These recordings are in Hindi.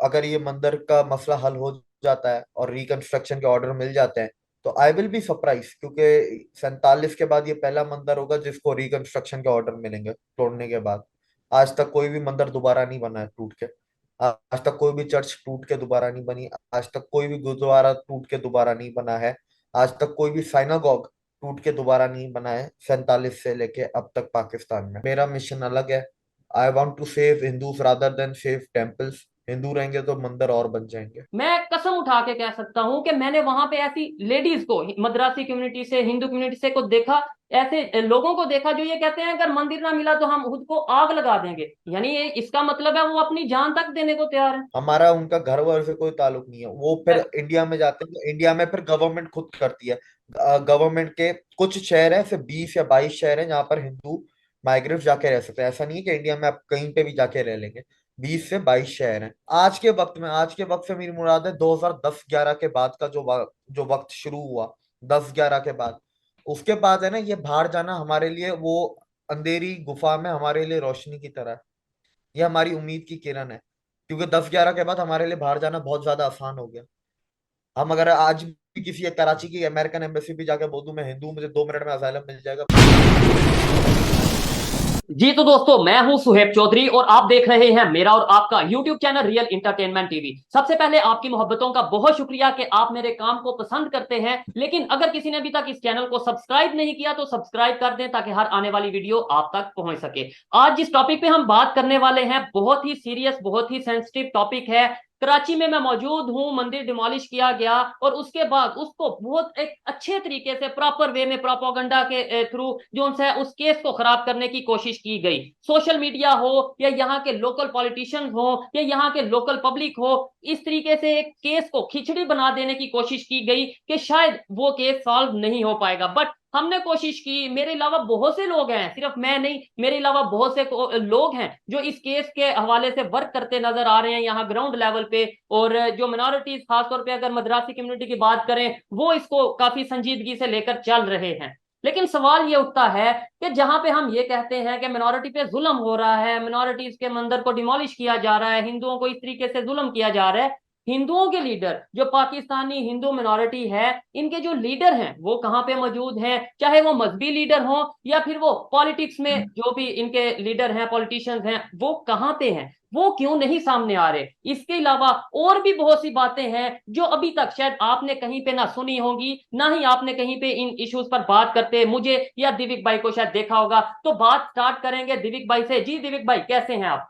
अगर ये मंदिर का मसला हल हो जाता है और रिकंस्ट्रक्शन के ऑर्डर मिल जाते हैं, तो आई विल बी सरप्राइज, क्योंकि 47 के बाद ये पहला मंदिर होगा जिसको रिकंस्ट्रक्शन के ऑर्डर मिलेंगे तोड़ने के बाद। आज तक कोई भी मंदिर दोबारा नहीं बना है टूट के। आज तक कोई भी चर्च टूट के दोबारा नहीं बनी। आज तक कोई भी गुरुद्वारा टूट के दोबारा नहीं बना है। आज तक कोई भी साइनागॉग टूट के दोबारा नहीं बना है, 47 से लेके अब तक पाकिस्तान में। मेरा मिशन अलग है। I want to save Hindus rather than save temples. हिंदू रहेंगे तो मंदिर और बन जाएंगे। मैं कसम उठा के कह सकता हूं कि मैंने वहां पे ऐसी लेडीज को, मद्रासी कम्युनिटी से, हिंदू कम्युनिटी से को देखा, ऐसे लोगों को देखा जो ये कहते हैं अगर मंदिर ना मिला तो हम खुद को आग लगा देंगे। यानी ये इसका मतलब है वो अपनी जान तक देने को तैयार है। हमारा उनका घर वर से कोई ताल्लुक नहीं है। वो फिर इंडिया में जाते हैं तो इंडिया में फिर गवर्नमेंट खुद करती है। गवर्नमेंट के कुछ शहर हैं, सिर्फ 20 या 22 शहर हैं जहाँ पर हिंदू माइग्रेंट्स जाके रह सकते हैं। ऐसा नहीं है कि इंडिया में आप कहीं पे भी जाके रह लेंगे। 20 से 22 शहर हैं आज के वक्त से मेरी मुराद है 2010-11 के बाद का जो वक्त शुरू हुआ, 10-11 के बाद। उसके बाद है ना, ये बाहर जाना हमारे लिए वो अंधेरी गुफा में हमारे लिए रोशनी की तरह है। ये हमारी उम्मीद की किरण है, क्योंकि 10-11 के बाद हमारे लिए बाहर जाना बहुत ज्यादा आसान हो गया। हम अगर आज भी किसी एक कराची की अमेरिकन एम्बेसी भी जाके बोल दूं मैं हिंदू हूं, मुझे 2 मिनट में असाइलम मिल जाएगा। जी तो दोस्तों, मैं हूं सुहेब चौधरी और आप देख रहे हैं मेरा और आपका YouTube channel real entertainment TV. सबसे पहले आपकी मोहब्बतों का बहुत शुक्रिया कि आप मेरे काम को पसंद करते हैं। लेकिन अगर किसी ने अभी तक इस चैनल को सब्सक्राइब नहीं किया तो सब्सक्राइब कर दें ताकि हर आने वाली वीडियो आप तक पहुंच सके। आज जिस टॉपिक पे हम बात करने वाले हैं बहुत ही सीरियस, बहुत ही सेंसिटिव टॉपिक है। कराची में मैं मौजूद हूं, मंदिर डिमोलिश किया गया और उसके बाद उसको बहुत एक अच्छे तरीके से प्रॉपर वे में प्रोपोगंडा के थ्रू जो है उस केस को खराब करने की कोशिश की गई। सोशल मीडिया हो या यहाँ के लोकल पॉलिटिशियंस हो या यहाँ के लोकल पब्लिक हो, इस तरीके से एक केस को खिचड़ी बना देने की कोशिश की गई कि शायद वो केस सॉल्व नहीं हो पाएगा। बट हमने कोशिश की, मेरे अलावा बहुत से लोग हैं, सिर्फ मैं नहीं, मेरे अलावा बहुत से लोग हैं जो इस केस के हवाले से वर्क करते नजर आ रहे हैं यहाँ ग्राउंड लेवल पे। और जो मिनॉरिटीज, खासतौर पे अगर मद्रासी कम्युनिटी की बात करें, वो इसको काफी संजीदगी से लेकर चल रहे हैं। लेकिन सवाल ये उठता है कि जहां पे हम ये कहते हैं कि मिनॉरिटी पे जुल्म हो रहा है, मिनॉरिटीज के मंदिर को डिमोलिश किया जा रहा है, हिंदुओं को इस तरीके से जुल्म किया जा रहा है, हिंदुओं के लीडर जो पाकिस्तानी हिंदू मिनॉरिटी है, इनके जो लीडर हैं वो कहाँ पे मौजूद हैं? चाहे वो मजहबी लीडर हो या फिर वो पॉलिटिक्स में जो भी इनके लीडर हैं, पॉलिटिशियंस हैं, वो कहाँ पे हैं? वो क्यों नहीं सामने आ रहे? इसके अलावा और भी बहुत सी बातें हैं जो अभी तक शायद आपने कहीं पे ना सुनी होगी, ना ही आपने कहीं पे इन इश्यूज पर बात करते मुझे या दिविक भाई को शायद देखा होगा। तो बात स्टार्ट करेंगे दिविक भाई से। जी दिविक भाई, कैसे हैं आप?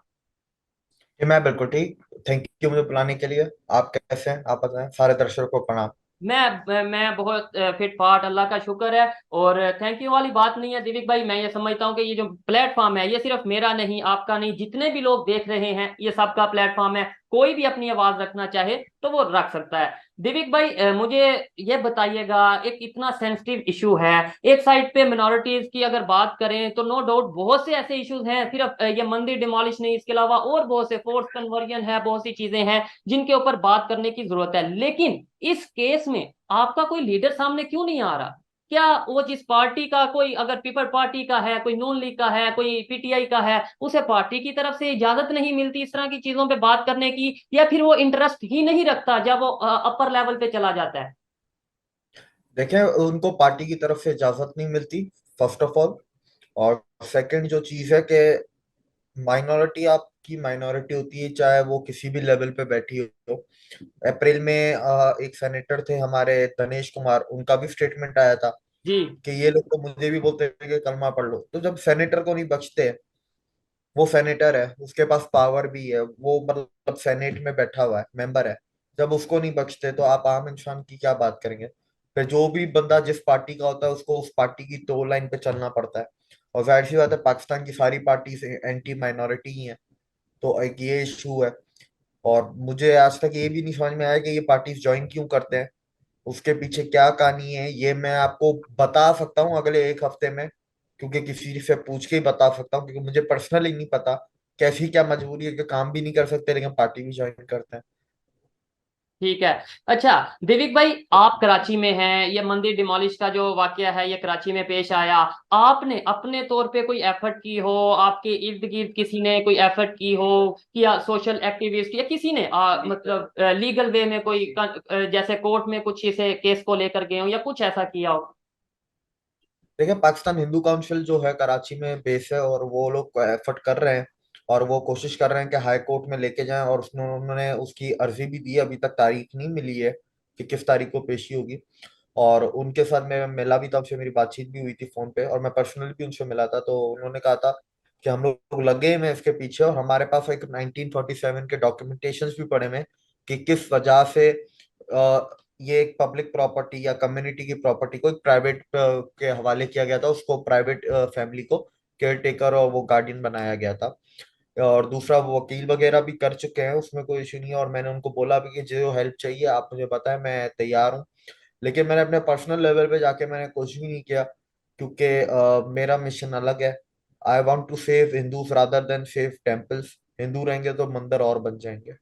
कि मैं बिल्कुल ठीक। थैंक यू मुझे बुलाने के लिए। आप कैसे हैं? आप बताएं। सारे दर्शकों को प्रणाम। मैं बहुत फिट फाट, अल्लाह का शुक्र है। और थैंक यू वाली बात नहीं है दिविक भाई। मैं ये समझता हूँ कि ये जो प्लेटफॉर्म है ये सिर्फ मेरा नहीं, आपका नहीं, जितने भी लोग देख रहे हैं ये सबका प्लेटफॉर्म है। कोई भी अपनी आवाज रखना चाहे तो वो रख सकता है। दिविक भाई, मुझे ये बताइएगा, एक इतना सेंसिटिव इशू है, एक साइड पे मिनॉरिटीज की अगर बात करें तो नो डाउट बहुत से ऐसे इश्यूज हैं, सिर्फ ये मंदिर डिमोलिश नहीं, इसके अलावा और बहुत से, फोर्स कन्वर्जन है, बहुत सी चीजें हैं जिनके ऊपर बात करने की जरूरत है। लेकिन इस केस में आपका कोई लीडर सामने क्यों नहीं आ रहा? क्या वो जिस पार्टी का, कोई अगर पीपल पार्टी का है, कोई नून लीग का है, कोई पीटीआई का है, उसे पार्टी की तरफ से इजाजत नहीं मिलती इस तरह की चीजों पे बात करने की, या फिर वो इंटरेस्ट ही नहीं रखता जब वो अपर लेवल पे चला जाता है? देखें, उनको पार्टी की तरफ से इजाजत नहीं मिलती, फर्स्ट ऑफ ऑल। और सेकंड जो चीज है कि माइनॉरिटी आपकी माइनॉरिटी होती है, चाहे वो किसी भी लेवल पे बैठी हो। अप्रैल में एक सेनेटर थे हमारे, दिनेश कुमार, उनका भी स्टेटमेंट आया था जी। कि ये लोग तो मुझे भी बोलते हैं कि कलमा पढ़ लो। तो जब सेनेटर को नहीं बख्शते, वो सेनेटर है, उसके पास पावर भी है, वो मतलब सेनेट में बैठा हुआ है, मेंबर है। जब उसको नहीं बख्शते तो आप आम इंसान की क्या बात करेंगे? फिर जो भी बंदा जिस पार्टी का होता है उसको उस पार्टी की तो लाइन पे चलना पड़ता है। और जाहिर सी बात है, पाकिस्तान की सारी पार्टी से एंटी माइनॉरिटी ही है। तो एक ये इशू है। और मुझे आज तक ये भी नहीं समझ में आया कि ये पार्टीज ज्वाइन क्यों करते हैं, उसके पीछे क्या कहानी है। ये मैं आपको बता सकता हूँ अगले एक हफ्ते में, क्योंकि किसी से पूछ के ही बता सकता हूँ, क्योंकि मुझे पर्सनली नहीं पता कैसी क्या मजबूरी है कि काम भी नहीं कर सकते लेकिन पार्टी भी ज्वाइन करते हैं। ठीक है। अच्छा, देविक भाई, आप कराची में हैं, ये मंदिर डिमोलिश का जो वाकया है ये कराची में पेश आया। आपने अपने तौर पे कोई एफर्ट की हो, आपके इर्द गिर्द किसी ने कोई एफर्ट की हो, या सोशल एक्टिविस्ट या किसी ने मतलब लीगल वे में कोई जैसे कोर्ट में कुछ इसे केस को लेकर गए हो या कुछ ऐसा किया हो? देखिए, पाकिस्तान हिंदू काउंसिल जो है कराची में बेस है, और वो लोग एफर्ट कर रहे हैं, और वो कोशिश कर रहे हैं कि हाई कोर्ट में लेके जाएं, और उन्होंने उसकी अर्जी भी दी है। अभी तक तारीख नहीं मिली है कि किस तारीख को पेशी होगी। और उनके साथ मैं मिला भी था, उनसे मेरी बातचीत भी हुई थी फोन पे, और मैं पर्सनली भी उनसे मिला था। तो उन्होंने कहा था कि हम लोग लगे हैं इसके पीछे, और हमारे पास एक 1947 के डॉक्यूमेंटेशंस भी पड़े हुए हैं कि किस वजह से ये एक पब्लिक प्रॉपर्टी या कम्युनिटी की प्रॉपर्टी को एक प्राइवेट के हवाले किया गया था, उसको प्राइवेट फैमिली को केयर टेकर और वो गार्डियन बनाया गया था। और दूसरा, वो वकील वगैरह भी कर चुके हैं, उसमें कोई इशू नहीं है। और मैंने उनको बोला भी कि जो हेल्प चाहिए आप मुझे बताएं, मैं तैयार हूँ। लेकिन मैंने अपने पर्सनल लेवल पे जाके मैंने कुछ भी नहीं किया, क्योंकि मेरा मिशन अलग है। I want to save Hindus rather than save temples. हिंदू रहेंगे तो मंदिर और बन जाएंगे।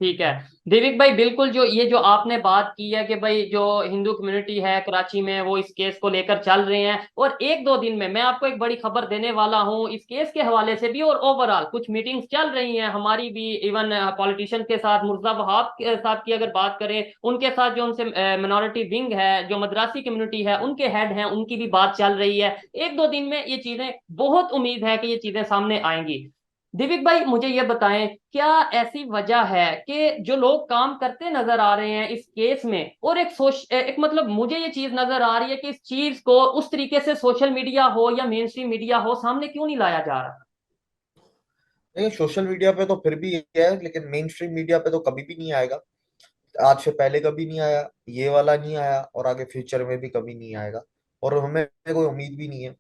ठीक है। देविक भाई, बिल्कुल जो ये जो आपने बात की है कि भाई जो हिंदू कम्युनिटी है कराची में वो इस केस को लेकर चल रहे हैं, और एक दो दिन में मैं आपको एक बड़ी खबर देने वाला हूं इस केस के हवाले से भी, और ओवरऑल कुछ मीटिंग्स चल रही हैं हमारी भी, इवन पॉलिटिशियन के साथ, मुर्तजा वहाब साहब की अगर बात करें, उनके साथ जो उनसे मिनॉरिटी विंग है, जो मद्रासी कम्युनिटी है उनके हेड हैं, उनकी भी बात चल रही है। एक दो दिन में ये चीजें, बहुत उम्मीद है कि ये चीजें सामने आएंगी। दिविक भाई, मुझे ये बताएं, क्या ऐसी वजह है कि जो लोग काम करते नजर आ रहे हैं इस केस में, और एक मतलब मुझे ये चीज नजर आ रही है कि इस चीज को उस तरीके से सोशल मीडिया हो या मेन स्ट्रीम मीडिया हो सामने क्यों नहीं लाया जा रहा? देखिए, सोशल मीडिया पे तो फिर भी ये है, लेकिन मेन स्ट्रीम मीडिया पे तो कभी भी नहीं आएगा। आज से पहले कभी नहीं आया, ये वाला नहीं आया, और आगे फ्यूचर में भी कभी नहीं आएगा। और हमें कोई उम्मीद भी नहीं है।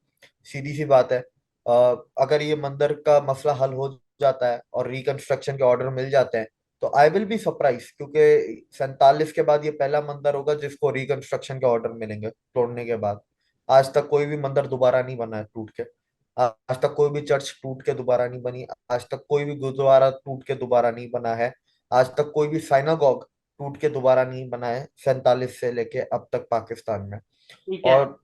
सीधी सी बात है। अगर ये मंदिर का मसला हल हो जाता है और रिकंस्ट्रक्शन के ऑर्डर मिल जाते हैं, तो आई विल बी सरप्राइज, क्योंकि 47 के बाद ये पहला मंदिर होगा जिसको रिकंस्ट्रक्शन के ऑर्डर मिलेंगे तोड़ने के बाद। आज तक कोई भी मंदिर दोबारा नहीं बना है टूट के। आज तक कोई भी चर्च टूट के दोबारा नहीं बनी। आज तक कोई भी गुरुद्वारा टूट के दोबारा नहीं बना है। आज तक कोई भी साइनागॉग टूट के दोबारा नहीं बना है, 47 से लेके अब तक पाकिस्तान में। ठीक है। और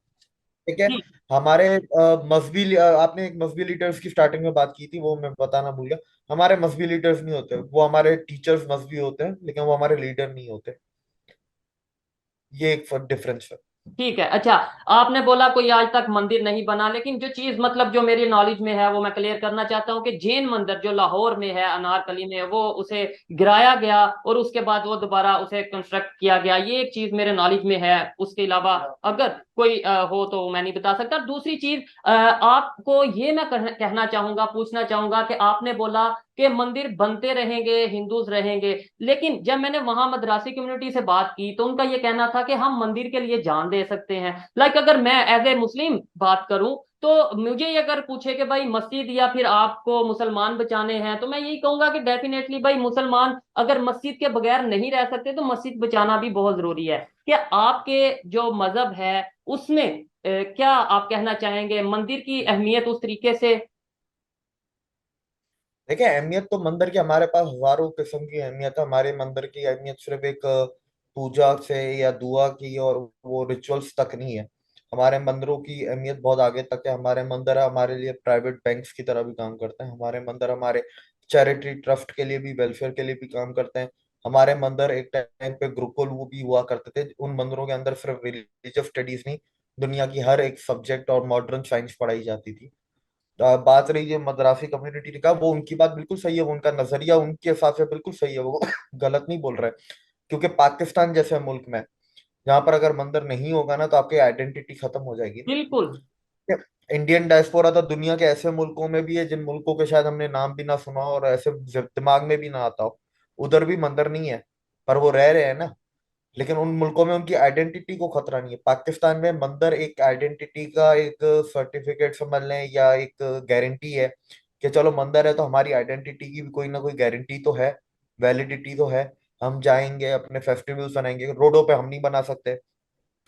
ठीक है, ठीक। हमारे आपने एक मजहबी लीडर्स की स्टार्टिंग में बात की थी, वो मैं बताना भूल गया। हमारे मजहबी लीडर्स नहीं होते, वो हमारे टीचर्स मजहबी होते हैं, लेकिन वो हमारे लीडर नहीं होते। ये एक डिफरेंस है। ठीक है। अच्छा, आपने बोला कोई आज तक मंदिर नहीं बना, लेकिन जो चीज मतलब जो मेरी नॉलेज में है वो मैं क्लियर करना चाहता हूँ कि जैन मंदिर जो लाहौर में है, अनारकली में, वो उसे गिराया गया और उसके बाद वो दोबारा उसे कंस्ट्रक्ट किया गया, ये एक चीज मेरे नॉलेज में है। उसके अलावा अगर कोई हो तो मैं नहीं बता सकता। दूसरी चीज, आपको ये मैं कहना चाहूंगा, पूछना चाहूंगा कि आपने बोला कि मंदिर बनते रहेंगे, हिंदूज रहेंगे, लेकिन जब मैंने वहां मद्रासी कम्युनिटी से बात की तो उनका ये कहना था कि हम मंदिर के लिए जान दे सकते हैं। लाइक अगर मैं एज ए मुस्लिम बात करूं, तो मुझे ये अगर पूछे कि भाई मस्जिद या फिर आपको मुसलमान बचाने हैं, तो मैं यही कहूंगा कि डेफिनेटली भाई मुसलमान अगर मस्जिद के बगैर नहीं रह सकते तो मस्जिद बचाना भी बहुत जरूरी है। क्या आपके जो मजहब है उसमें क्या आप कहना चाहेंगे मंदिर की अहमियत उस तरीके से? देखिए, अहमियत तो मंदिर की हमारे पास हजारों किस्म की अहमियत है। हमारे मंदिर की अहमियत सिर्फ एक पूजा से या दुआ की और वो रिचुअल्स तक नहीं है। हमारे मंदिरों की अहमियत बहुत आगे तक है। हमारे मंदिर हमारे लिए प्राइवेट बैंक्स की तरह भी काम करते हैं। हमारे मंदिर हमारे चैरिटी ट्रस्ट के लिए भी, वेलफेयर के लिए भी काम करते हैं। हमारे मंदिर एक टाइम पे गुरुकुल वो भी हुआ करते थे। उन मंदिरों के अंदर सिर्फ रिलीजियस स्टडीज नहीं, दुनिया की हर एक सब्जेक्ट और मॉडर्न साइंस पढ़ाई जाती थी। बात रही है मद्रासी कम्युनिटी का, वो उनकी बात बिल्कुल सही है, वो उनका नजरिया उनके हिसाब से बिल्कुल सही है, वो गलत नहीं बोल रहे। क्योंकि पाकिस्तान जैसे मुल्क में, जहां पर अगर मंदिर नहीं होगा ना, तो आपकी आइडेंटिटी खत्म हो जाएगी ना। बिल्कुल। इंडियन डायस्पोरा तो दुनिया के ऐसे मुल्कों में भी है जिन मुल्कों के शायद हमने नाम भी ना सुना हो और ऐसे दिमाग में भी ना आता हो। उधर भी मंदिर नहीं है, पर वो रह रहे हैं ना। लेकिन उन मुल्कों में उनकी आइडेंटिटी को खतरा नहीं है। पाकिस्तान में मंदिर एक आइडेंटिटी का एक सर्टिफिकेट समझ लें, या एक गारंटी है कि चलो मंदिर है तो हमारी आइडेंटिटी की भी कोई ना कोई गारंटी तो है, वैलिडिटी तो है। हम जाएंगे, अपने फेस्टिवल्स बनाएंगे, रोडों पे हम नहीं बना सकते।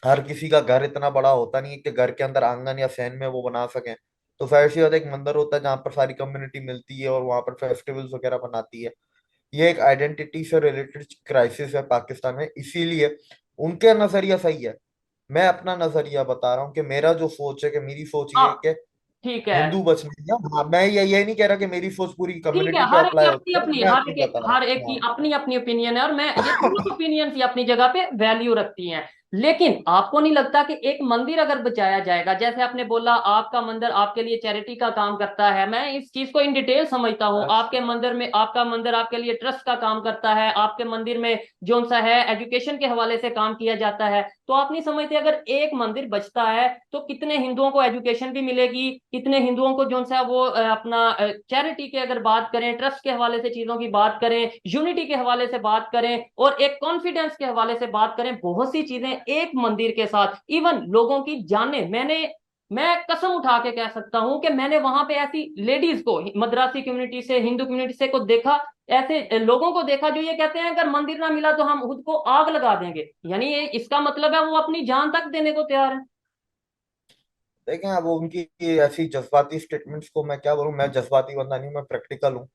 हर किसी का घर इतना बड़ा होता नहीं है कि घर के अंदर आंगन या सहन में वो बना सकें। तो फिर ऐसी बात, एक मंदिर होता है जहाँ पर सारी कम्युनिटी मिलती है और वहां पर फेस्टिवल्स वगैरह बनाती है। ये एक आइडेंटिटी से रिलेटेड क्राइसिस है पाकिस्तान में, इसीलिए उनके नजरिया सही है। मैं अपना नजरिया बता रहा हूँ कि मेरा जो सोच है, कि मेरी सोच ये है आप कि ठीक है। हिंदू बचने का। हाँ, मैं ये नहीं कह रहा कि मेरी सोच पूरी ठीक है, कम्युनिटी पे हर एक की अप्लाई अपनी होती है, अपनी मैं हर अपनी एक बता हर एक रहा की हूँ। अपनी अपनी ओपिनियन है, और मैं ये दोनों हाँ। ओपिनियन ही अपनी जगह पे वैल्यू रखती हैं। लेकिन आपको नहीं लगता कि एक मंदिर अगर बचाया जाएगा, जैसे आपने बोला आपका मंदिर आपके लिए चैरिटी का काम करता है, मैं इस चीज को इन डिटेल समझता हूँ। आपके मंदिर में आपका मंदिर आपके लिए ट्रस्ट का काम करता है, आपके मंदिर में जो सा है एजुकेशन के हवाले से काम किया जाता है। तो आप नहीं समझते अगर एक मंदिर बचता है तो कितने हिंदुओं को एजुकेशन भी मिलेगी, कितने हिंदुओं को जो सा है वो अपना चैरिटी के अगर बात करें, ट्रस्ट के हवाले से चीजों की बात करें, यूनिटी के हवाले से बात करें, और एक कॉन्फिडेंस के हवाले से बात करें, बहुत सी चीजें एक मंदिर के साथ, इवन लोगों की जाने, मैं कसम उठा के कह सकता हूं कि मैंने वहां पे ऐसी लेडीज को मद्रासी कम्युनिटी से, हिंदू कम्युनिटी से को देखा, ऐसे लोगों को देखा जो ये कहते हैं अगर मंदिर ना मिला तो हम खुद को आग लगा देंगे। यानी ये इसका मतलब है वो अपनी जान तक देने को तैयार है। देखें, अब उनकी ऐसी जज्बाती स्टेटमेंट्स को मैं क्या बोलूं, मैं जज्बाती बंदा नहीं, मैं प्रैक्टिकल हूँ।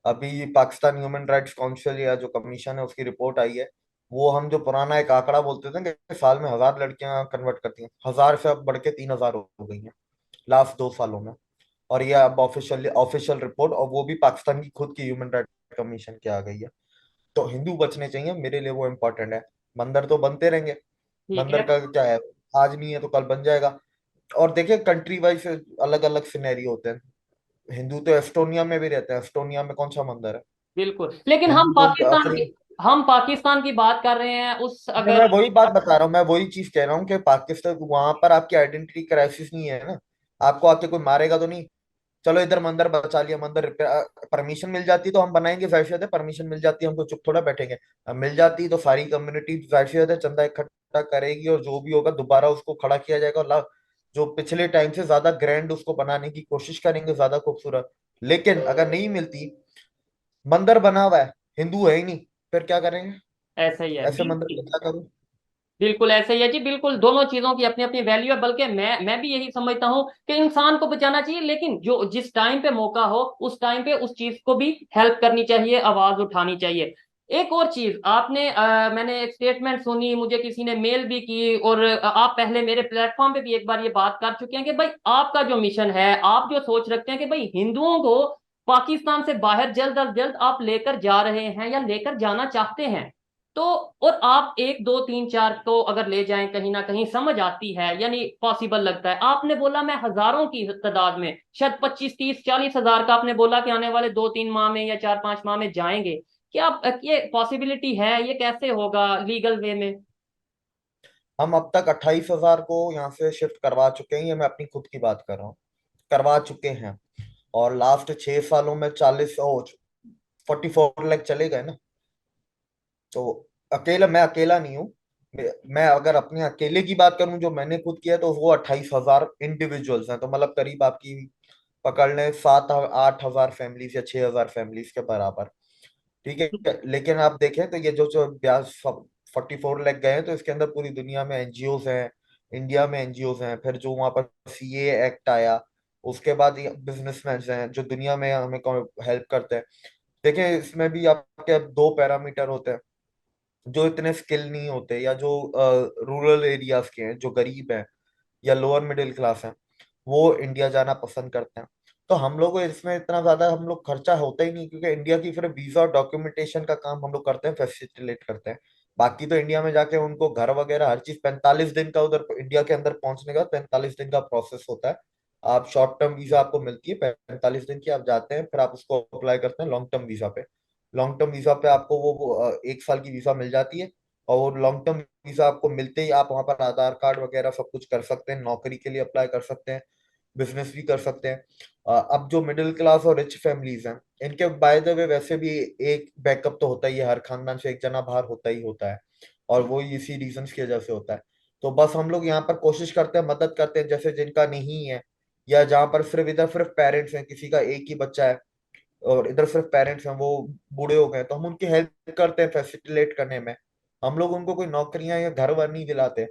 अभी पाकिस्तान ह्यूमन राइट्स काउंसिल या जो कमीशन है उसकी रिपोर्ट आई है। वो हम जो पुराना एक आंकड़ा बोलते थे कि साल में 1,000 लड़कियां कन्वर्ट करती हैं, 1,000 से अब बढ़ के 3,000 हो गई हैं लास्ट 2 सालों में। और ये अब ऑफिशियल ऑफिशियल रिपोर्ट, और वो भी पाकिस्तान की खुद की ह्यूमन राइट कमीशन की आ गई है। तो हिंदू बचने चाहिए, मेरे लिए वो इम्पोर्टेंट है। मंदिर तो बनते रहेंगे, ठीक मंदिर है। का क्या है, आज नहीं है तो कल बन जाएगा। और देखिए, कंट्री वाइज अलग अलग सिनेरियो होते हैं। हिंदू तो एस्टोनिया में भी रहते हैं, एस्टोनिया में कौन सा मंदिर है? बिल्कुल, लेकिन हिंदू तो अपनी, हम पाकिस्तान की बात कर रहे हैं उस मैं अगर। वही बात बता रहा हूँ, मैं वही चीज कह रहा हूँ कि पाकिस्तान वहां पर आपकी आइडेंटिटी क्राइसिस नहीं है ना। आपको आके कोई मारेगा तो नहीं। चलो इधर मंदिर बचा लिया, मंदिर परमिशन मिल जाती तो हम बनाएंगे, जाहिर सी बात है, परमिशन मिल जाती हम तो चुप थोड़ा बैठेंगे। अब मिल जाती तो सारी कम्युनिटी जाहिर सी बात है चंदा इकट्ठा करेगी, और जो भी होगा दोबारा उसको खड़ा किया जाएगा, और जो पिछले टाइम से ज्यादा ग्रैंड उसको बनाने की कोशिश करेंगे, ज्यादा खूबसूरत। लेकिन अगर नहीं मिलती, मंदिर बना हुआ है, हिंदू है ही नहीं, फिर क्या करेंगे? ऐसा ही है, ऐसे मंदिर बिल्कुल। को क्या करूं? बिल्कुल ऐसा ही है जी, बिल्कुल दोनों चीजों की अपनी अपनी वैल्यू है, बल्कि मैं भी यही समझता हूँ कि इंसान को बचाना चाहिए, लेकिन जो जिस टाइम पे मौका हो उस टाइम पे उस चीज को भी हेल्प करनी चाहिए, आवाज उठानी चाहिए। एक और चीज आपने मैंने एक स्टेटमेंट सुनी, मुझे किसी ने मेल भी की, और आप पहले मेरे प्लेटफॉर्म पे भी एक बार ये बात कर चुके हैं कि भाई आपका जो मिशन है, आप जो सोच रखते हैं कि भाई हिंदुओं को पाकिस्तान से बाहर जल्द अज जल्द आप लेकर जा रहे हैं या लेकर जाना चाहते हैं, तो और आप एक दो तीन चार को अगर ले जाएं कहीं ना कहीं समझ आती है, यानी पॉसिबल लगता है। आपने बोला मैं हजारों की तादाद में, शायद 25 30 40 हजार का आपने बोला कि आने वाले 2 3 माह में या 4 5 माह में जाएंगे। क्या ये पॉसिबिलिटी है? ये कैसे होगा लीगल वे में? हम अब तक 28,000 को यहाँ से शिफ्ट करवा चुके हैं, ये मैं अपनी खुद की बात कर रहा हूँ, करवा चुके हैं। और लास्ट 6 सालों में 44 लाख चले गए ना। तो मैं अकेला नहीं हूँ। मैं अगर अपने अकेले की बात करूं, जो मैंने खुद किया, तो वो 28,000 इंडिविजुअल्स हैं, तो मतलब करीब आपकी पकड़ लें 7 8 हजार फैमिलीज या 6 हजार फैमिलीज के बराबर। ठीक है, लेकिन आप देखें तो ये जो जो 44 लाख गए हैं, तो इसके अंदर पूरी दुनिया में एनजीओज हैं, इंडिया में एनजीओज हैं, फिर जो वहां पर सीए एक्ट आया, उसके बाद बिजनेसमैन हैं जो दुनिया में हमें हेल्प करते हैं। देखिए, इसमें भी आपके दो पैरामीटर होते हैं। जो इतने स्किल नहीं होते, या जो रूरल एरियाज के हैं, जो गरीब हैं या लोअर मिडिल क्लास हैं, वो इंडिया जाना पसंद करते हैं। तो हम लोग को इसमें इतना ज्यादा हम लोग खर्चा होता ही नहीं, क्योंकि इंडिया की फिर वीजा और डॉक्यूमेंटेशन का काम हम लोग करते हैं, फैसिलिटेट करते हैं। बाकी तो इंडिया में जाके उनको घर वगैरह हर चीज 45 दिन का, उधर इंडिया के अंदर पहुंचने का 45 दिन का प्रोसेस होता है। आप शॉर्ट टर्म वीजा आपको मिलती है 45 दिन की, आप जाते हैं, फिर आप उसको अप्लाई करते हैं लॉन्ग टर्म वीजा पे। लॉन्ग टर्म वीजा पे आपको वो 1 साल की वीजा मिल जाती है। और वो लॉन्ग टर्म वीजा आपको मिलते ही आप वहां पर आधार कार्ड वगैरह सब कुछ कर सकते हैं, नौकरी के लिए अप्लाई कर सकते हैं, बिजनेस भी कर सकते हैं। अब जो मिडिल क्लास और रिच फैमिलीज हैं, इनके बाय द वे वैसे भी एक बैकअप तो होता ही है, हर खानदान से एक जना बाहर होता ही होता है, और वो इसी रीजन की वजह से होता है। तो बस हम लोग यहाँ पर कोशिश करते हैं, मदद करते हैं, जैसे जिनका नहीं है, या जहाँ पर सिर्फ इधर सिर्फ पेरेंट्स हैं, किसी का एक ही बच्चा है, और इधर सिर्फ पेरेंट्स हैं, वो बूढ़े हो गए, तो हम उनकी हेल्प करते हैं फैसिलिटेट करने में। हम लोग उनको कोई नौकरियां या घर वर नहीं दिलाते,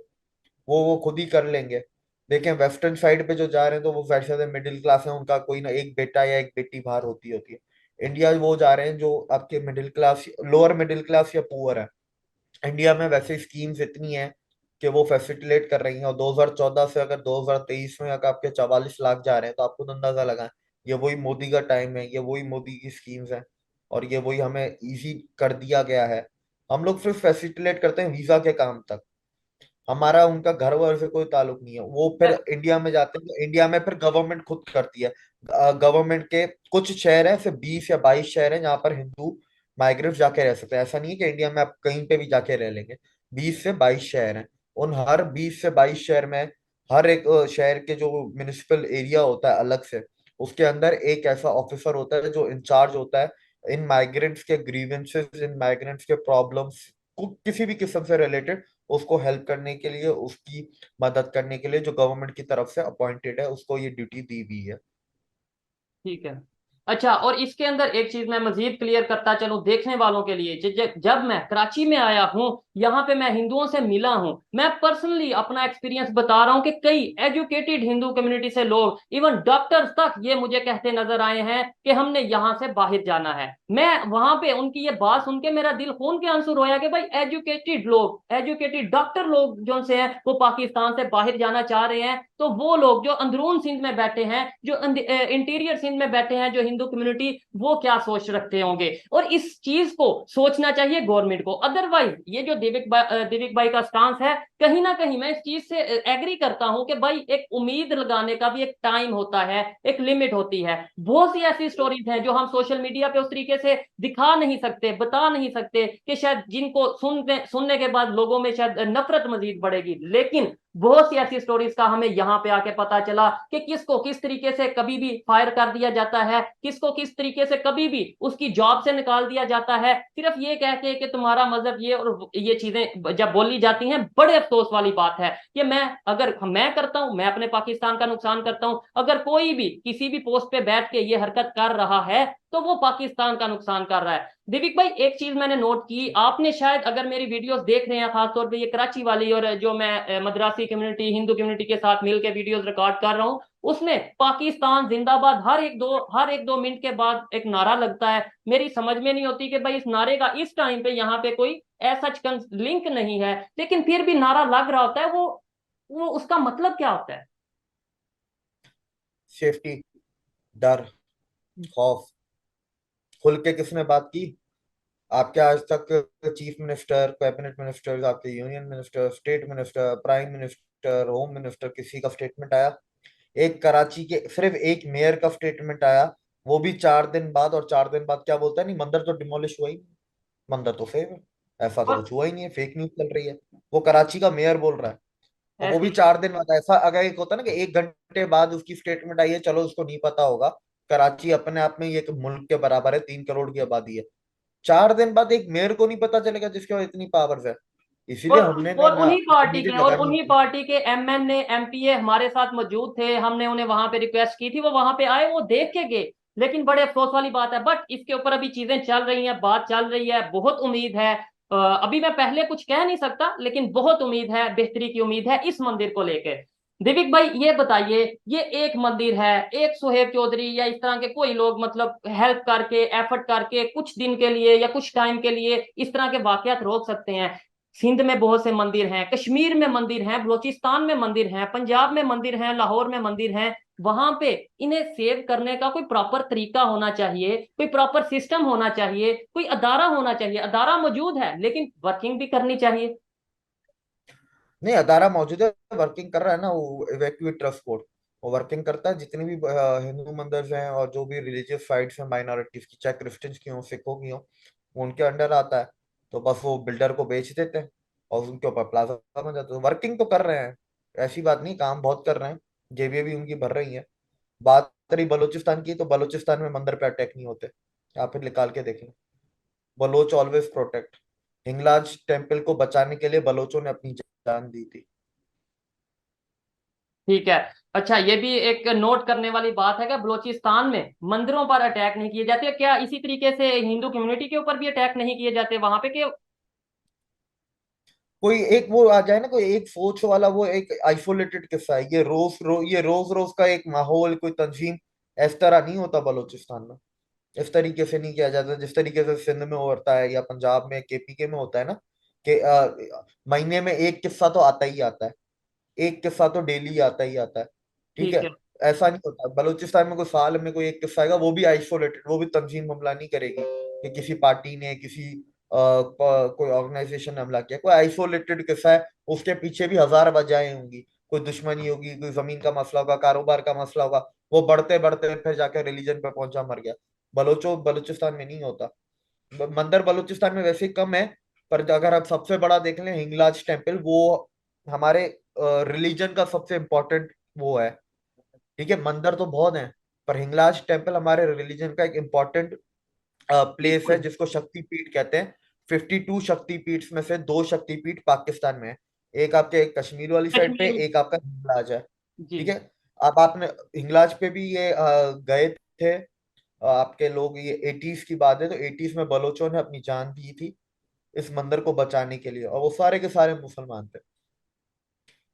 वो खुद ही कर लेंगे। देखें, वेस्टर्न साइड पे जो जा रहे हैं, तो वो वैसे मिडिल क्लास है, उनका कोई ना एक बेटा या एक बेटी बाहर होती होती है। इंडिया वो जा रहे हैं जो आपके middle class, lower middle class या पुअर है। इंडिया में वैसे स्कीम्स इतनी हैं कि वो फैसिलिटेट कर रही हैं, और 2014 से अगर 2023 में अगर आपके 44 लाख जा रहे हैं तो आपको तो अंदाजा लगाएं। ये वही मोदी का टाइम है, ये वही मोदी की स्कीम्स हैं, और ये वही हमें इजी कर दिया गया है। हम लोग सिर्फ फैसिलिटेट करते हैं वीजा के काम तक। हमारा उनका घर वर से कोई ताल्लुक नहीं है। वो फिर इंडिया में जाते हैं तो इंडिया में फिर गवर्नमेंट खुद करती है। गवर्नमेंट के कुछ शहर हैं, सिर्फ 20 या 22 शहर हैं जहाँ पर हिंदू माइग्रेंट्स जाके रह सकते हैं। ऐसा नहीं है कि इंडिया में आप कहीं पे भी जाके रह लेंगे। 20 से 22 शहर हैं। उन हर 20 से 22 शहर में हर एक शहर के जो म्यूनिसिपल एरिया होता है अलग से, उसके अंदर एक ऐसा ऑफिसर होता है जो इंचार्ज होता है इन माइग्रेंट्स के ग्रीवेंसेस, इन माइग्रेंट्स के प्रॉब्लम्स को किसी भी किस्म से रिलेटेड, उसको हेल्प करने के लिए, उसकी मदद करने के लिए, जो गवर्नमेंट की तरफ से अपॉइंटेड है, उसको ये ड्यूटी दी हुई है। ठीक है। अच्छा, और इसके अंदर एक चीज मैं मजीद क्लियर करता चलूं देखने वालों के लिए, जब मैं कराची में आया हूं, यहाँ पे मैं हिंदुओं से मिला हूं, मैं पर्सनली अपना एक्सपीरियंस बता रहा हूं कि कई एजुकेटेड हिंदू कम्युनिटी से लोग, इवन डॉक्टर्स तक ये मुझे कहते नजर आए हैं कि हमने यहाँ से बाहर जाना है। मैं वहां पे उनकी ये बात सुन के मेरा दिल खून के आंसू रोया कि भाई एजुकेटेड लोग, एजुकेटेड डॉक्टर लोग जो से हैं वो पाकिस्तान से बाहर जाना चाह रहे हैं, तो वो लोग जो अंदरून सिंध में बैठे हैं, जो इंटीरियर सिंध में बैठे हैं, जो हिंदू कम्युनिटी, वो क्या सोच रखते होंगे। और इस चीज को सोचना चाहिए गवर्नमेंट को। अदरवाइज ये जो दिविक भाई का स्टांस है, कहीं ना कहीं मैं इस चीज से एग्री करता हूं कि भाई एक उम्मीद लगाने का भी एक टाइम होता है, एक लिमिट होती है। बहुत सी ऐसी स्टोरीज हैं जो हम सोशल मीडिया पे उस तरीके से दिखा नहीं सकते, बता नहीं सकते, कि शायद जिनको सुनने सुनने के बाद लोगों में शायद नफरत मजीद बढ़ेगी। लेकिन बहुत सी ऐसी स्टोरीज का हमें यहाँ पे आके पता चला कि किसको किस तरीके से कभी भी फायर कर दिया जाता है, किसको किस तरीके से कभी भी उसकी जॉब से निकाल दिया जाता है, सिर्फ ये कह के कि तुम्हारा मजहब ये, और ये चीजें जब बोली जाती हैं, बड़े अफसोस वाली बात है कि मैं करता हूं, मैं अपने पाकिस्तान का नुकसान करता हूं, अगर कोई भी किसी भी पोस्ट पे बैठ के ये हरकत कर रहा है तो वो पाकिस्तान का नुकसान कर रहा है। दिविक भाई, एक चीज मैंने नोट की, आपने शायद अगर मेरी वीडियोस देख रहे हैं, खासतौर पे ये कराची वाली, और जो मैं मद्रासी कम्युनिटी, हिंदू कम्युनिटी के साथ मिलकर वीडियोस रिकॉर्ड कर रहा हूँ, उसमें पाकिस्तान जिंदाबाद हर एक दो मिनट के बाद एक नारा लगता है। मेरी समझ में नहीं होती कि भाई इस नारे का इस टाइम पे यहाँ पे कोई ऐसा लिंक नहीं है, लेकिन फिर भी नारा लग रहा होता है। वो उसका मतलब क्या होता है? सेफ्टी, डर, खौफ। खुल के किसने बात की? आपके आज तक चीफ मिनिस्टर, कैबिनेट मिनिस्टर, आपके union minister, state minister, prime minister, home minister, किसी का स्टेटमेंट आया? एक कराची के सिर्फ एक मेयर का स्टेटमेंट आया, वो भी 4 दिन बाद। और 4 दिन बाद क्या बोलता है? नहीं, मंदिर तो डिमोलिश हुआ ही नहीं, मंदिर तो सेव है। ऐसा तो और कुछ हुआ ही नहीं है, फेक न्यूज चल रही है। वो कराची का मेयर बोल रहा है, और वो भी ऐसी 4 दिन बाद। ऐसा अगर एक होता ना कि 1 घंटे बाद उसकी स्टेटमेंट आई है, चलो उसको नहीं पता होगा। कराची अपने आप में ये एक मुल्क के बराबर है, 3 करोड़ की आबादी है। 4 दिन बाद एक मेयर को नहीं पता चलेगा जिसके पास इतनी पावर्स है। इसीलिए और हमने और ना, उन्हीं पार्टी मुझे के और लगा नहीं उन्हीं कि पार्टी के एमएनए एमपीए हमारे साथ मौजूद थे, हमने उन्हें वहां पे रिक्वेस्ट की थी, वो वहां पे आए, वो देख के गए। लेकिन बड़े अफसोस वाली बात है, बट इसके ऊपर अभी चीजें चल रही हैं, बात चल रही है, बहुत उम्मीद है। अभी मैं पहले कुछ कह नहीं सकता, लेकिन बहुत उम्मीद है, बेहतरी की उम्मीद है इस मंदिर को लेकर। दिविक भाई, ये बताइए, ये एक मंदिर है, एक सुहेब चौधरी या इस तरह के कोई लोग मतलब हेल्प करके, एफर्ट करके कुछ दिन के लिए या कुछ टाइम के लिए इस तरह के वाकयात रोक सकते हैं? सिंध में बहुत से मंदिर हैं, कश्मीर में मंदिर हैं, बलूचिस्तान में मंदिर हैं, पंजाब में मंदिर हैं, लाहौर में मंदिर हैं। वहां पे इन्हें सेव करने का कोई प्रॉपर तरीका होना चाहिए, कोई प्रॉपर सिस्टम होना चाहिए, कोई अदारा होना चाहिए। अदारा मौजूद है लेकिन वर्किंग भी करनी चाहिए। नहीं, अदारा मौजूद है, वर्किंग कर रहा है ना वो इवैक्यूएट ट्रस्ट बोर्ड। वो वर्किंग करता है। जितनी भी हिंदू मंदिर हैं और जो भी रिलीजियस साइट्स हैं माइनॉरिटीज की, चाहे क्रिश्चियंस की हो, सिखों की हो, वो उनके अंडर आता है। तो बस वो बिल्डर को बेच देते हैं और उनके ऊपर प्लाजा बन जाता है। वर्किंग तो कर रहे हैं, ऐसी बात नहीं, काम बहुत कर रहे हैं। जेबीएं भी उनकी भर रही हैं। बात रही बलूचिस्तान की, तो बलूचिस्तान में मंदिर पे अटैक नहीं होते। आप फिर निकाल के देखें, Baloch always protect. Hinglaj temple को बचाने के लिए बलोचों ने अपनी जान दी थी। ठीक है। अच्छा, ये भी एक नोट करने वाली बात है कि बलूचिस्तान में मंदिरों पर अटैक नहीं किए जाते, क्या इसी तरीके से हिंदू कम्युनिटी के ऊपर भी अटैक नहीं किए जाते वहां पे कि? कोई एक वो आ जाए ना, कोई एक सोच वाला, वो एक आइसोलेटेड किस्सा है। ये रोज रोज का एक माहौल, कोई तंजीम इस तरह नहीं होता बलूचिस्तान में। इस तरीके से नहीं किया जाता जिस तरीके से सिंध में होता है या पंजाब में केपीके में होता है ना, कि महीने में एक किस्सा तो आता ही आता है, एक किस्सा तो डेली आता ही आता है। ठीक ठीक है। है। ऐसा नहीं होता बलूचिस्तान में, कोई साल में कोई एक किस्सा आएगा, वो भी आइसोलेटेड, वो भी तंजीम हमला नहीं करेगी कि किसी पार्टी ने, किसी कोई ऑर्गेनाइजेशन ने हमला किया। कोई आइसोलेटेड किस्सा है, उसके पीछे भी हजार वजहें होंगी। कोई दुश्मनी होगी, कोई जमीन का मसला होगा, कारोबार का मसला होगा, वो बढ़ते बढ़ते फिर जाकर रिलीजन पे पहुंचा, मर गया। बलूचिस्तान में नहीं होता। मंदिर बलूचिस्तान में वैसे ही कम है, पर अगर आप सबसे बड़ा देख लें, हिंगलाज टेम्पल, वो हमारे रिलीजन का सबसे इम्पोर्टेंट वो है। ठीक है, मंदिर तो बहुत है, पर हिंगलाज टेम्पल हमारे रिलीजन का एक इम्पोर्टेंट प्लेस है, बिल्कुल। जिसको शक्तिपीठ कहते हैं। 52 शक्तिपीठ में से दो शक्तिपीठ पाकिस्तान में है। एक आपके कश्मीर वाली साइड पे, कश्मीर। एक आपका हिंगलाज है। जी। ठीक है। अब आपने हिंगलाज पे भी ये गए थे आपके लोग, ये 80s की बात है, तो 80s में बलोचों ने अपनी जान दी थी इस मंदिर को बचाने के लिए, और वो सारे के सारे मुसलमान थे।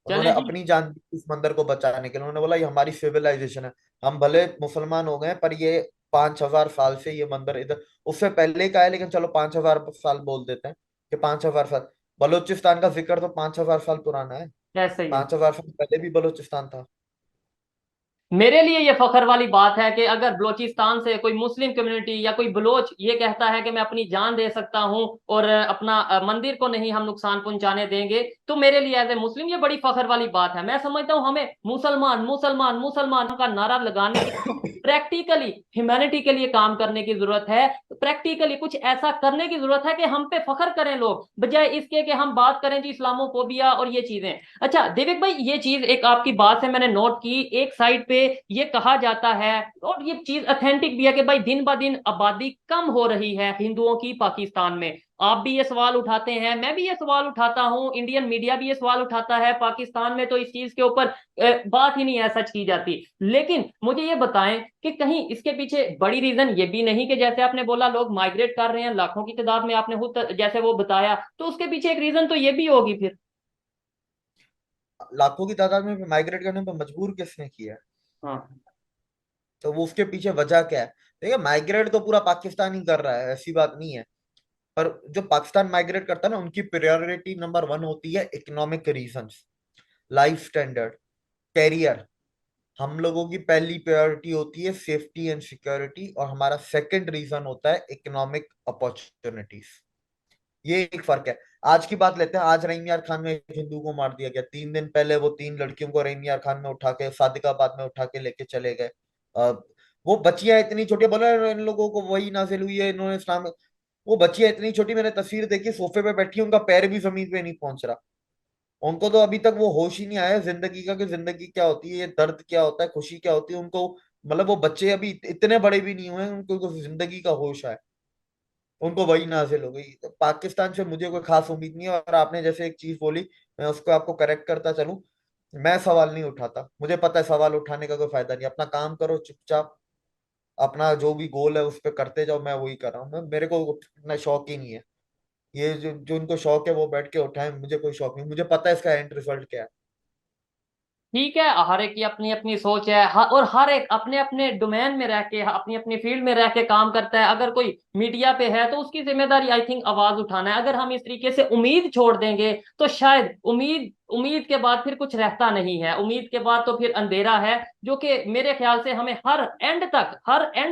उन्होंने चलें जी। अपनी जान दी इस मंदिर को बचाने के लिए। उन्होंने बोला ये हमारी सिविलाइजेशन है, हम भले मुसलमान हो गए हैं, पर ये 5,000 साल से ये मंदिर इधर, उससे पहले का है, लेकिन चलो 5,000 साल बोल देते हैं कि 5,000 साल। बलूचिस्तान का जिक्र तो 5,000 साल पुराना है। कैसे ही। 5,000 साल पहले भी बलूचिस्तान था। मेरे लिए ये फखर वाली बात है कि अगर बलोचिस्तान से कोई मुस्लिम कम्युनिटी या कोई बलोच ये कहता है कि मैं अपनी जान दे सकता हूं और अपना मंदिर को नहीं हम नुकसान पहुंचाने देंगे, तो मेरे लिए एज ए मुस्लिम ये बड़ी फखर वाली बात है। मैं समझता हूं हमें मुसलमान मुसलमान मुसलमान का नारा लगाने की प्रैक्टिकली ह्यूमैनिटी के लिए काम करने की जरूरत है। प्रैक्टिकली कुछ ऐसा करने की जरूरत है कि हम पे फखर करें लोग, बजाय इसके कि हम बात करें जी इस्लामोफोबिया और ये चीजें। अच्छा देविक भाई, ये चीज एक आपकी बात से मैंने नोट की, एक साइड पे ये कहा जाता है और ये चीज ऑथेंटिक भी है कि भाई दिन ब दिन आबादी कम हो रही है हिंदुओं की पाकिस्तान में। आप भी ये सवाल उठाते हैं, मैं भी ये सवाल उठाता हूं, इंडियन मीडिया भी ये सवाल उठाता है। पाकिस्तान में तो इस चीज के ऊपर बात ही नहीं है सच की जाती। लेकिन मुझे ये बताएं कि कहीं इसके पीछे बड़ी रीजन ये भी नहीं कि जैसे आपने बोला लोग माइग्रेट कर रहे हैं लाखों की तादाद में, आपने खुद जैसे वो बताया, तो उसके पीछे एक रीजन तो ये भी होगी फिर। लाखों की तादाद में माइग्रेट करने पर मजबूर किसने किया है? हाँ। तो वो उसके पीछे वजह क्या है? देखिए, माइग्रेट तो पूरा पाकिस्तान ही कर रहा है, ऐसी बात नहीं है। पर जो पाकिस्तान माइग्रेट करता है ना, उनकी प्रायोरिटी नंबर 1 होती है economic reasons, life standard, career. हम लोगों की पहली प्रायोरिटी होती है सेफ्टी एंड सिक्योरिटी, और हमारा सेकंड रीजन होता है इकोनॉमिक अपॉर्चुनिटीज। ये एक फर्क है। आज की बात लेते हैं। आज रहीम यार खान में एक हिंदू को मार दिया गया, 3 दिन पहले वो 3 लड़कियों को रहीम यार खान में उठा के, सादिकाबाद में उठा के लेके चले गए। अ, वो बच्चियां इतनी छोटी, बोला इन लोगों को वही नाजिल हुई है, इन्होंने इस्लाम, वो बच्चियां इतनी छोटी, मैंने तस्वीर देखी, सोफे पे बैठी, उनका पैर भी जमीन पे नहीं पहुंच रहा। उनको तो अभी तक वो होश ही नहीं आया जिंदगी का, कि जिंदगी क्या होती है, ये दर्द क्या होता है, खुशी क्या होती है उनको। मतलब वो बच्चे अभी इतने बड़े भी नहीं हुए हैं, उनको जिंदगी का होश है, उनको वही नाजिल हो गई। तो पाकिस्तान से मुझे कोई खास उम्मीद नहीं है। और आपने जैसे एक चीज बोली, मैं उसको आपको करेक्ट करता चलूं, मैं सवाल नहीं उठाता, मुझे पता है सवाल उठाने का कोई फायदा नहीं। अपना काम करो चुपचाप, अपना जो भी गोल है उस पर करते जाओ, मैं वही कर रहा हूँ। मेरे को इतना शौक ही नहीं है। ये जो जो उनको शौक है वो बैठ के उठाए, मुझे कोई शौक नहीं, मुझे पता है इसका एंड रिजल्ट क्या है। ठीक है, हर एक की अपनी अपनी सोच है, और हर एक अपने अपने डोमेन में रह के अपनी अपनी फील्ड में रह के काम करता है। अगर कोई मीडिया पे है तो उसकी जिम्मेदारी आई थिंक आवाज उठाना है। अगर हम इस तरीके से उम्मीद छोड़ देंगे तो शायद उम्मीद उम्मीद के बाद फिर कुछ रहता नहीं है, उम्मीद के बाद तो फिर अंधेरा है। जो कि मेरे ख्याल से हमें हर एंड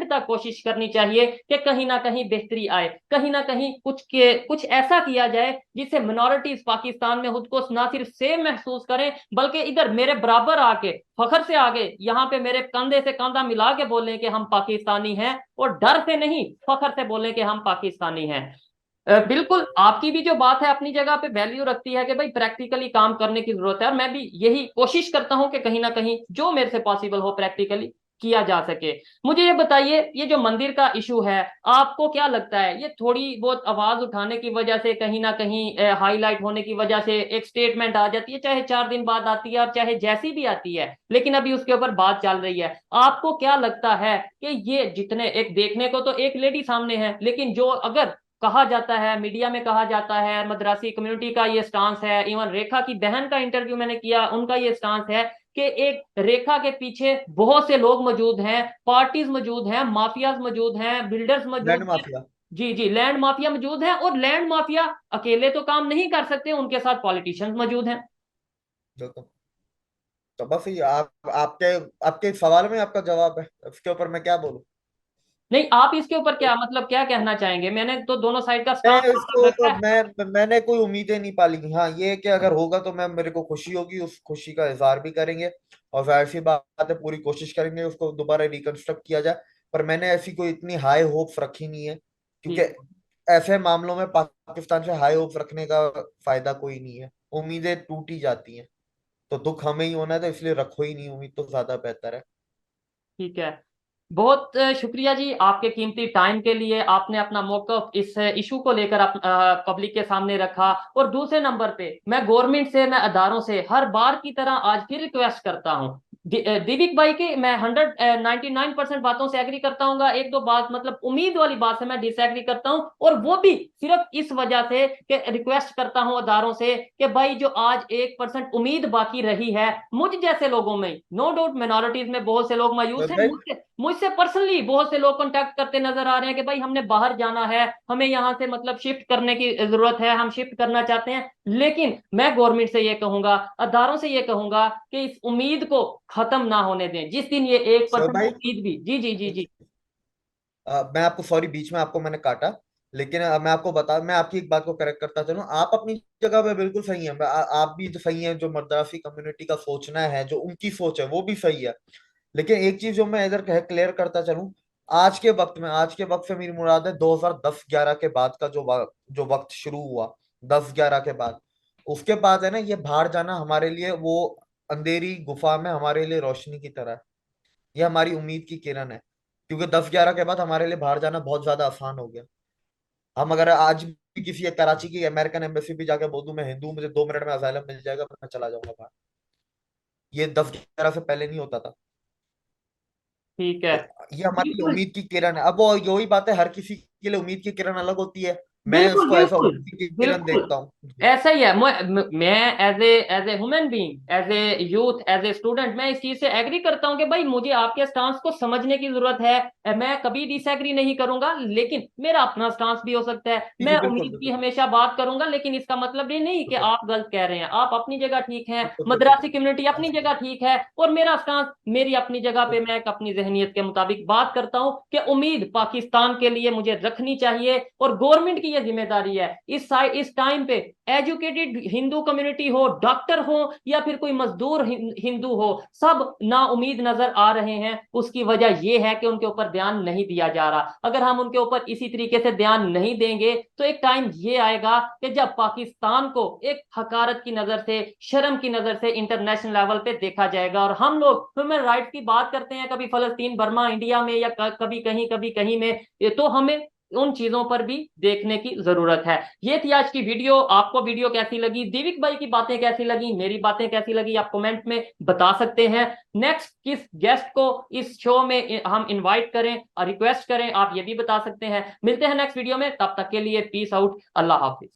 तक कोशिश करनी चाहिए कि कहीं ना कहीं बेहतरी आए, कहीं ना कहीं कुछ ऐसा किया जाए जिससे मिनॉरिटीज पाकिस्तान में खुद को ना सिर्फ सेम महसूस करें, बल्कि इधर मेरे बराबर आके फखर से आगे यहाँ पे मेरे कंधे से कंधा मिला के बोलें कि हम पाकिस्तानी हैं, और डर से नहीं फखर से बोलें कि हम पाकिस्तानी हैं। बिल्कुल आपकी भी जो बात है अपनी जगह पे वैल्यू रखती है कि भाई प्रैक्टिकली काम करने की जरूरत है, और मैं भी यही कोशिश करता हूं कि कहीं ना कहीं जो मेरे से पॉसिबल हो प्रैक्टिकली किया जा सके। मुझे ये बताइए, ये जो मंदिर का इशू है, आपको क्या लगता है ये थोड़ी बहुत आवाज उठाने की वजह से, कहीं ना कहीं हाईलाइट होने की वजह से एक स्टेटमेंट आ जाती है, चाहे 4 दिन बाद आती है और चाहे जैसी भी आती है, लेकिन अभी उसके ऊपर बात चल रही है। आपको क्या लगता है कि ये जितने, एक देखने को तो एक लेडी सामने है, लेकिन जो अगर कहा जाता है, मीडिया में कहा जाता है, मद्रासी कम्युनिटी का ये स्टांस है, इवन रेखा की बहन का इंटरव्यू मैंने किया, उनका ये स्टांस है कि एक रेखा के पीछे बहुत से लोग मौजूद हैं, पार्टीज मौजूद हैं, माफियाज मौजूद हैं, बिल्डर्स लैंड मौजूद हैं। माफिया। जी जी, लैंड माफिया मौजूद है, और लैंड माफिया अकेले तो काम नहीं कर सकते, उनके साथ पॉलिटिशियंस मौजूद हैं। जो तो बस ये आपके आपके सवाल में आपका जवाब है, इसके ऊपर मैं क्या बोलूं। नहीं, आप इसके ऊपर क्या मतलब क्या कहना चाहेंगे? मैंने तो दोनों साइड का मैं स्टांस इसको रखा तो है। मैंने कोई उम्मीदें नहीं पाली। हाँ, ये है कि अगर होगा तो मैं मेरे को खुशी होगी, उस खुशी का इजहार भी करेंगे, और जाहिर सी बात है पूरी कोशिश करेंगे उसको दोबारा रिकंस्ट्रक्ट किया जाए। पर मैंने ऐसी कोई इतनी हाई होप्स रखी नहीं है, क्योंकि ठीक। ऐसे मामलों में पाकिस्तान से हाई होप्स रखने का फायदा कोई नहीं है, उम्मीदें टूट ही जाती हैं। तो दुख हमें ही होना है, तो इसलिए रखो ही नहीं उम्मीद, तो ज्यादा बेहतर है। ठीक है। बहुत शुक्रिया जी आपके कीमती टाइम के लिए। आपने अपना मौक़िफ़ इस इशू को लेकर पब्लिक के सामने रखा। और दूसरे नंबर पे मैं गवर्नमेंट से, मैं अदारों से हर बार की तरह आज फिर रिक्वेस्ट करता हूँ। दीपिक भाई की मैं 99% बातों से एग्री करता हूँ, एक दो बात मतलब उम्मीद वाली बात से मैं डिसएग्री करता हूँ, और वो भी सिर्फ इस वजह से कि रिक्वेस्ट करता हूँ अदारों से कि भाई जो आज 1% उम्मीद बाकी रही है मुझ जैसे लोगों में, नो डाउट मिनोरिटीज में बहुत से लोग मायूस हैं, भाई, मुझसे पर्सनली बहुत से लोग कांटेक्ट करते नजर आ रहे हैं कि भाई हमने बाहर जाना है, हमें यहाँ से मतलब शिफ्ट करने की जरूरत है, हम शिफ्ट करना चाहते हैं। लेकिन मैं गवर्नमेंट से ये कहूंगा, अदारों से ये कहूंगा कि इस उम्मीद को खत्म ना होने दें। जिस दिन ये एक सो परसेंट भाई, उम्मीद भी, जी जी जी जी। मैं आपको सॉरी, बीच में आपको मैंने काटा, लेकिन मैं आपको बता, मैं आपकी एक बात को करेक्ट करता चलूं। आप अपनी जगह पे बिल्कुल सही हैं, आप भी तो सही हैं, जो मद्रासी कम्युनिटी का सोचना है, जो उनकी सोच है वो भी सही है। लेकिन एक चीज जो मैं इधर क्लियर करता चलूं, आज के वक्त से मेरी मुराद है 2010-11 के बाद का जो वक्त शुरू हुआ, 10-11 के बाद। उसके बाद है ना, ये बाहर जाना हमारे लिए वो अंधेरी गुफा में हमारे लिए रोशनी की तरह है। ये हमारी उम्मीद की किरण है, क्योंकि 10-11 के बाद हमारे लिए बाहर जाना बहुत ज्यादा आसान हो गया। हम अगर आज भी किसी कराची की अमेरिकन एम्बेसी भी जाके बोल दूं मैं हिंदू, मुझे 2 मिनट में असाइलम मिल जाएगा, मैं चला जाऊंगा बाहर। ये 10-11 से पहले नहीं होता था। ठीक है। तो ये हमारे लिए बिल्कुल उम्मीद की किरण है। अब वो यही बात है, हर किसी के लिए उम्मीद की किरण अलग होती है। मैं बिल्कुल उसको ऐसा बिल्कुल उम्मीद की किरण बिल्कुल। देखता हूँ। ऐसा ही है। मैं as a human being, as a youth, as a student, मैं इस चीज से एग्री करता हूं कि भाई मुझे आपके स्टांस को समझने की जरूरत है। मैं कभी डिसएग्री नहीं करूंगा, लेकिन मेरा अपना स्टांस भी हो सकता है। जी जी, मैं बिल्कुल उम्मीद की बिल्कुल हमेशा बात करूंगा, लेकिन इसका मतलब ये नहीं कि बिल्कुल आप गलत कह रहे हैं। आप अपनी जगह ठीक हैं, बिल्कुल बिल्कुल मद्रासी कम्युनिटी अपनी जगह ठीक है, और मेरा स्टांस मेरी अपनी जगह पे, बिल्कुल। मैं एक अपनी जहनीत के मुताबिक बात करता हूं कि उम्मीद पाकिस्तान के लिए मुझे रखनी चाहिए, और गवर्नमेंट की यह जिम्मेदारी है इस टाइम पे, एजुकेटेड हिंदू कम्युनिटी हो, डॉक्टर हो, या फिर कोई मजदूर हिंदू हो, सब ना उम्मीद नजर आ रहे हैं। उसकी वजह यह है कि उनके ऊपर ध्यान नहीं दिया जा रहा। अगर हम उनके ऊपर इसी तरीके से ध्यान नहीं देंगे तो एक टाइम ये आएगा कि जब पाकिस्तान को एक हकारत की नजर से, शर्म की नजर से इंटरनेशनल लेवल पे देखा जाएगा। और हम लोग ह्यूमन राइट्स की बात करते हैं, कभी फलस्तीन, बर्मा, इंडिया में, या कभी कहीं में, तो हमें उन चीजों पर भी देखने की जरूरत है। ये थी आज की वीडियो। आपको वीडियो कैसी लगी, दीविक भाई की बातें कैसी लगी, मेरी बातें कैसी लगी, आप कमेंट में बता सकते हैं। नेक्स्ट किस गेस्ट को इस शो में हम इनवाइट करें और रिक्वेस्ट करें, आप ये भी बता सकते हैं। मिलते हैं नेक्स्ट वीडियो में, तब तक के लिए पीस आउट, अल्लाह हाफिज।